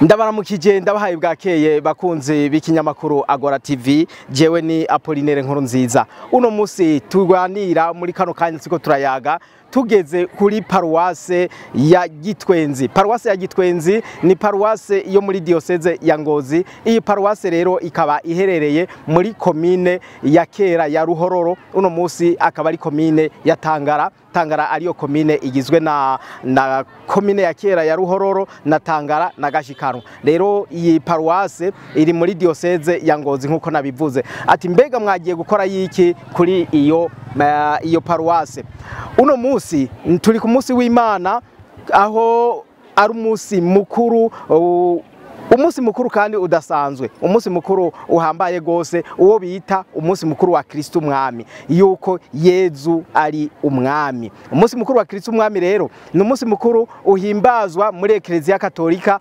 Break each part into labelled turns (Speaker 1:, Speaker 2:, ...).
Speaker 1: Ndabaramukije ndabahaye bwakeye bakunze b'ikinyamakuru Agora TV, jewe ni Apollinaire Nkurunziza. Uno musi turwanira muri kano kanya siko turayaga tugeze kuri paruwase ya Gitwenzi. Paruwase ya Gitwenzi ni paruwase yo muri diocese ya Ngozi. Iyi paruwase rero ikaba iherereye muri komine ya kera ya Ruhororo. Uno musi akaba ari komine ya Tangara. Tangara ariyo komine igizwe na komine ya kera ya Ruhororo na Tangara na Gashikano. Rero iyi paruwase iri muri diocese ya Ngozi nkuko nabivuze. Ati mbega mwagiye gukora yiki kuri iyo paruwase? Uno musi turi ku musi w'Imana, aho ari umusi mukuru, umusi mukuru kandi udasanzwe, umusi mukuru uhambaye gose, uwo bita umusi mukuru wa Kristo Umwami, yuko Yezu ari umwami. Umusi mukuru wa Kristo Umwami rero ni umusi mukuru uhimbazwa muri Eklezia Katolika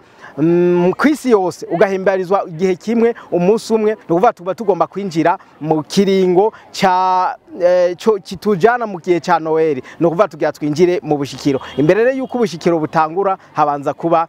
Speaker 1: kwisi yose, ugahimbarizwa igihe kimwe, umusi umwe. Nukuvuga tuba tugomba kwinjira mu kiringo kitujana mu gihe ca Noel, nukuvuga tugira twinjire mu bushikiro. Imbere rero yuko ubushikiro butangura habanza kuba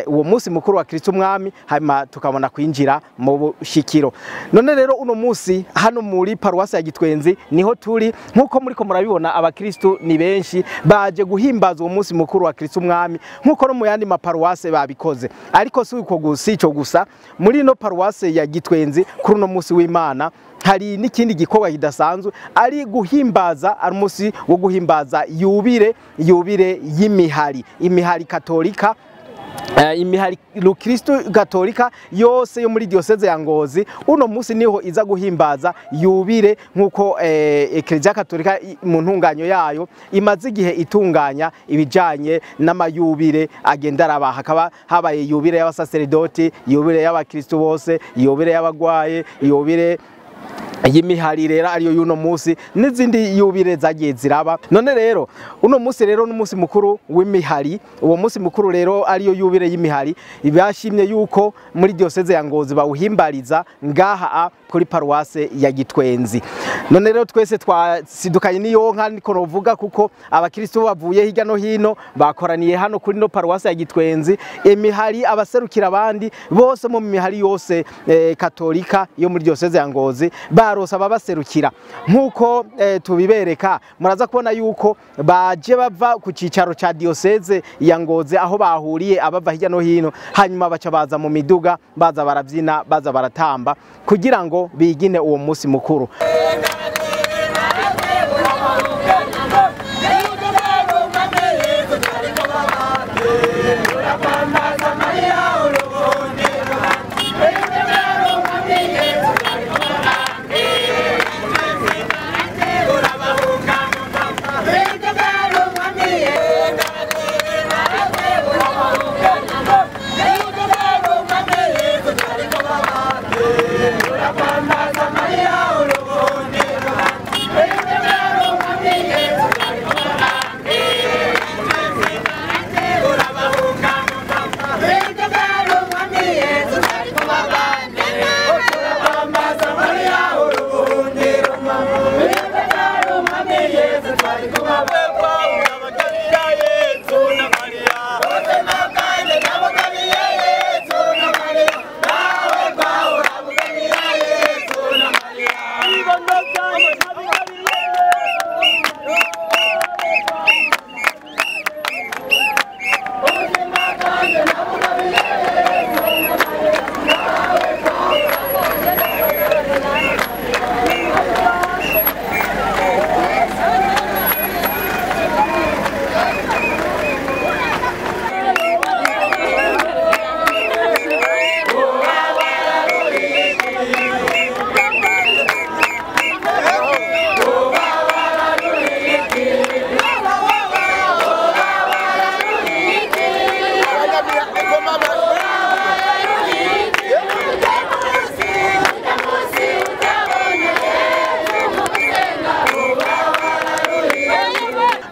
Speaker 1: uwo musi mukuru wa Kristo Umwami, hanyuma tukabona kwinjira mu bushikiro. None rero uno musi hano muri paruwase ya Gitwenzi niho turi, nkuko muriko murabibona abakristo ni benshi baje guhimbaza uwo musi mukuru wa Kristo Umwami nkuko no mu yandi maparuwase babikoze. Ariko si ico gusa, muri no paruwase ya Gitwenzi kuri uno musi w'Imana hari n'ikindi gikorwa kidasanzwe, ari guhimbaza, ari umusi wo guhimbaza yubire y'imihari katolika, imihari Kristo Katolika yose yo muri diocese ya Ngozi. Uno musi niho iza guhimbaza yubire, nkuko Eklezia Katolika mu ntunganyo yayo imaze igihe itunganya ibijanye n'amayubire agenda arabaha. Hakaba habaye yubire y'abasaserdoti, yubire y'abakristo bose, yubire y'abagwaye, yubire y'imihari rero ariyo y'uno musi, n'izindi yubire zagiye ziraba. None rero uno musi rero n'umusi mukuru w'imihari. Uwo musi mukuru rero ariyo yubire y'imihari ibashimye yuko muri diocese ya Ngozi bawuhimbariza ngaha kuri paruwase ya Gitwenzi. None rero twese twasidukanye niyo nka niko novuga, kuko abakristo bavuye hirya no hino bakoraniye hano kuri no paruwase ya Gitwenzi. Imihari abaserukira abandi bose mu mihari yose Katolika yo muri diocese ya Ngozi barosa ababaserukira, nkuko tubibereka. Muraza kubona yuko baje bava ku cicaro ca diocese ya Ngozi aho bahuriye abava hirya no hino, hanyuma baca baza mu miduga, baza baravyina, baza baratamba kugira ngo bigine uwo musi mukuru.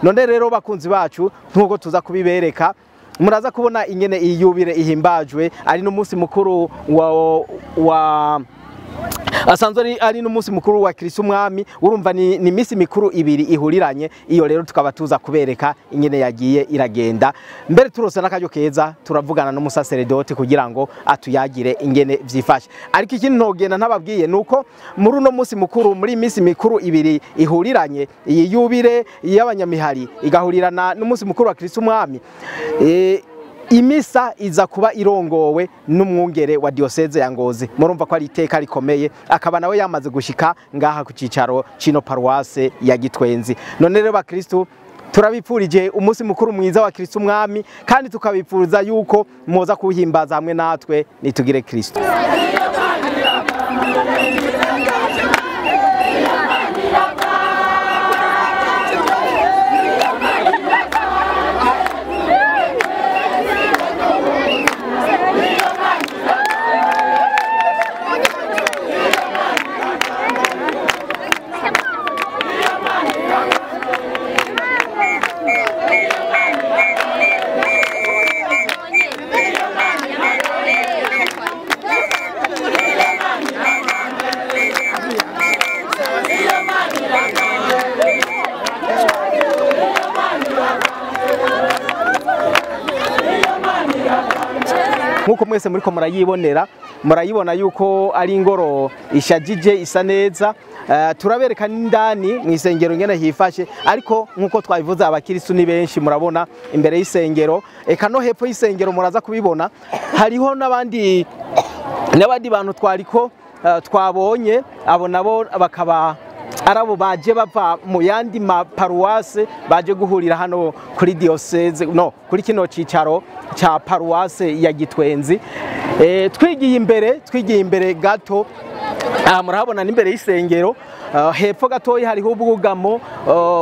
Speaker 1: None rero bakunzi bacu, nkuko tuza kubibereka, muraza kubona ingene iyi yubire ihimbajwe. Ari no musi mukuru asanzwe ari n'umunsi mukuru wa Kristo umwami. Urumva ni imisi mikuru ibiri ihuriranye. Iyo rero tukaba tuza kubereka ingene yagiye iragenda. Mbere turose n'akaryo keza turavugana n'umusaseredoti kugira ngo atuyagire ingene vyifashe. Ariko ikindi ntogenda ntababwiye nuko muri uno munsi mukuru, muri imisi mikuru ibiri ihuriranye, iyi yubire y'abanyamihari igahurirana n'umunsi mukuru wa Kristo umwami, imisa iza kuba irongowe n'umwungere wa diocese ya Ngozi. Murumva ko ari iteka rikomeye, akaba nawe yamaze gushika ngaha ku cicaro cino paruwase ya Gitwenzi. None rero bakristo turabipfurije umunsi mukuru mwiza wa Kristo umwami, kandi tukabipfuza yuko muza kuhimbaza hamwe natwe. Nitugire Kristo. Nkuko mwese muriko murayibona yuko ari ingoro ishajije isa neza. Turabereka n'indani mw'isengero ngene hifashe, ariko nkuko twabivuze abakirisu ni benshi murabona imbere y'isengero, eka no hepfo y'isengero muraza kubibona hariho n'abandi bantu twabonye, abo nabo bakaba arabo baje bava mu yandi paruwase baje guhurira hano kuri diocese kuri kino cicaro cha paruwase ya Gitwenzi. Twigiye imbere gato, murahabona n'imbere y'isengero, hepfo gatoyi hariho ubwugamo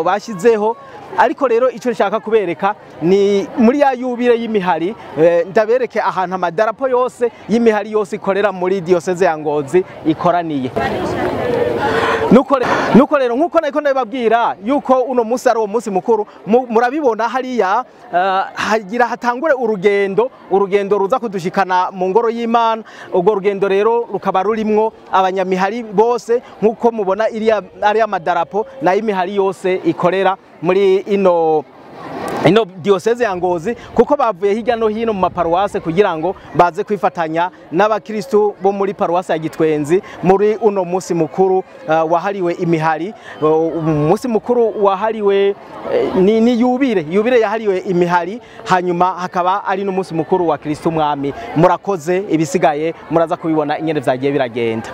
Speaker 1: bashizeho. Ariko rero ico nshaka kubereka ni muri ya yubire y'imihari, ndabereke ahantu amadarapo yose y'imihari yose ikorera muri diocese ya Ngozi ikoraniye. Nuko rero nkuko nako ndababwira yuko uno munsi ari uwo munsi mukuru, murabibona hariya hagira hatangure urugendo ruza kudushikana mu ngoro y'Imana. Ubwo rugendo rero rukaba rurimwo abanyamihari bose, nkuko mubona ari amadarapo na y'imihari yose ikorera muri ino diocese ya Ngozi, kuko bavuye hirya no hino mu maparuwase kugira ngo baze kwifatanya n'abakristo bo muri paruwase ya Gitwenzi muri uno munsi mukuru wahariwe imihari. Umunsi mukuru wahariwe ni yubire yahariwe imihari, hanyuma hakaba ari n'umunsi mukuru wa Kristo umwami. Murakoze, ibisigaye muraza kubibona ingene vyagiye biragenda.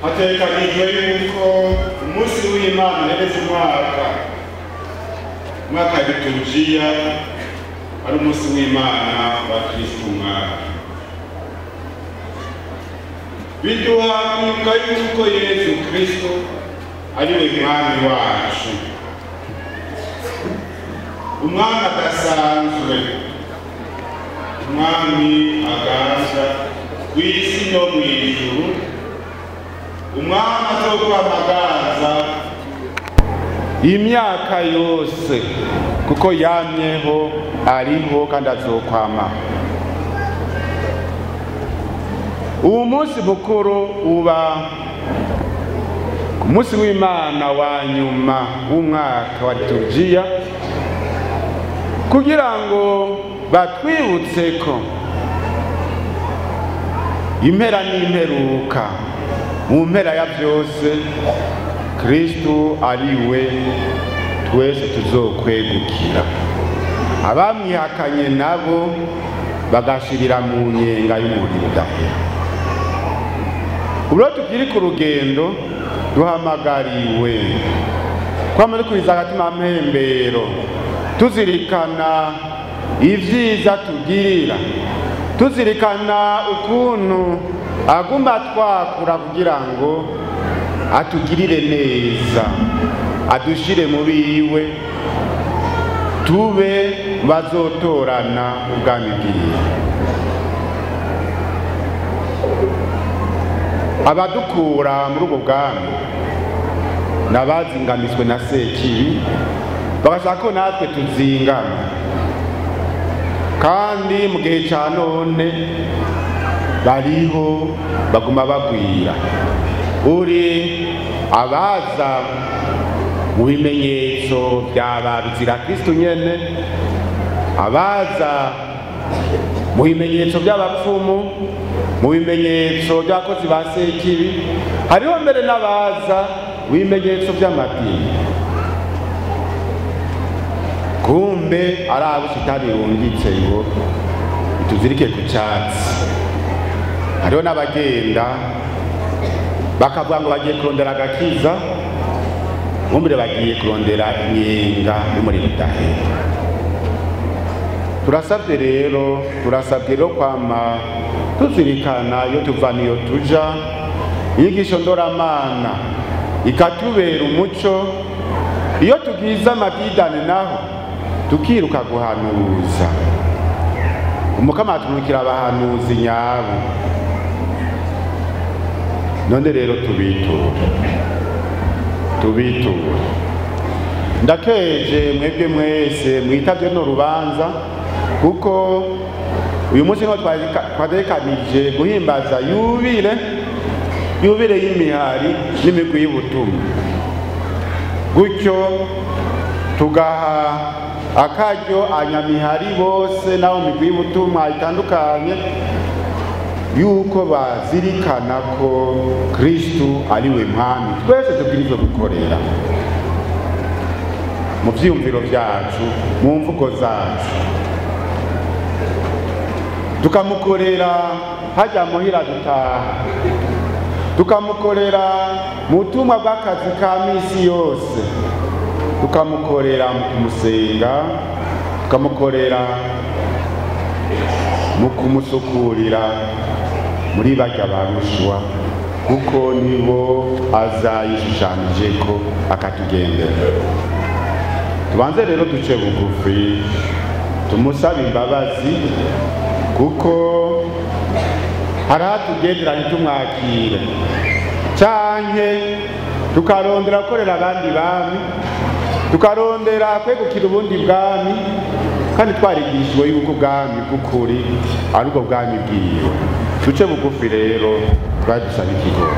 Speaker 2: hategekanijwe yuko umunsi w'Imana uhereza umwaka wa liturujia ari umunsi w'Imana wa Kristo umwaka. Biduha kwibuka yuko Yesu Kristo ari we mwami wacu, umwami adasanzwe, umwami aganza w'isi no mw'ijuru, umwami azokwamagaza imyaka yose kuko yamyeho, ariho kandi azokwama. Uwo munsi mukuru uba ku munsi w'Imana wa nyuma w'umwaka wa liturujia, kugira ngo batwibutse ko impera n'imperuka, mu mpera ya byose Kristo ari we twese tuzokwegukira. Abamwihakanye nabo bagashirira mu nyenga y'umuriro udahera. Ubwo tukiri ku rugendo duhamagariwe kwama dukwiza agatima mpembero, tuzirikana ivyiza tugirira, tuzirikana ukuntu aguma twakura kugira ngo atugirire neza, adushire mu biwe, tube bazotorana ubwami bwiwe. Abadukura muri ubwo bwami n'abazingamizwe na Sekibi, bagashaka ko natwe tuzingama. Kandi mu gihe ca none bariho baguma bagwira. Uri abaza mu bimenyetso byaba bizira Kristo nyene, abaza mu bimenyetso by'abapfumu, mu bimenyetso by'abakozi ba Sekibi, hariho mbere n'abaza mu bimenyetso by'amadini. Kumbe ari abo Shitani yungitse ngo tuzirike ku cyatsi. Hariho n'abagenda bakavuga ngo bagiye kurondera agakiza, umbere bagiye kurondera inyenga y'umuriro udahera. Turasabye rero kwama tuzirikana iyo tuva niyo tuja, inyigisho ndoramana ikatubera umuco. Iyo tugize amadidane naho tukiruka guhanuza, Umukama aturukira abahanuzi nyabo. None rero tubiture. Ndakeje mwebwe mwese mwitavye no rubanza, kuko uyu munsi no twadekanije guhimbaza yubile y'imihari n'imigwi y'ubutumwa. Gutyo tugaha akaryo anyamihari bose n'abo migwi y'ubutumwa itandukanye yuko bazirikana ko Kristo ari we mwami twese tubwirizwa gukorera mu vyiyumviro vyacu, mu mvugo zacu, tukamukorera hajya muhira dutaha, tukamukorera mu butumwa bw'akazi ka misi yose, tukamukorera mu kumusenga, tukamukorera mu kumusukurira muri barya barushwa, kuko nibo azayishushanijeko akatugendera. Tubanze rero duce bugufi tumusabe imbabazi, kuko hari hatugendera ntitumwakire, canke tukarondera gukorera abandi bami, tukarondera kwegukira ubundi bwami, kandi twarigishijwe yuko ubwami bw'ukuri ari ubwo bwami bwiwe. Duce bugufi rero, twadusaba ikigogo.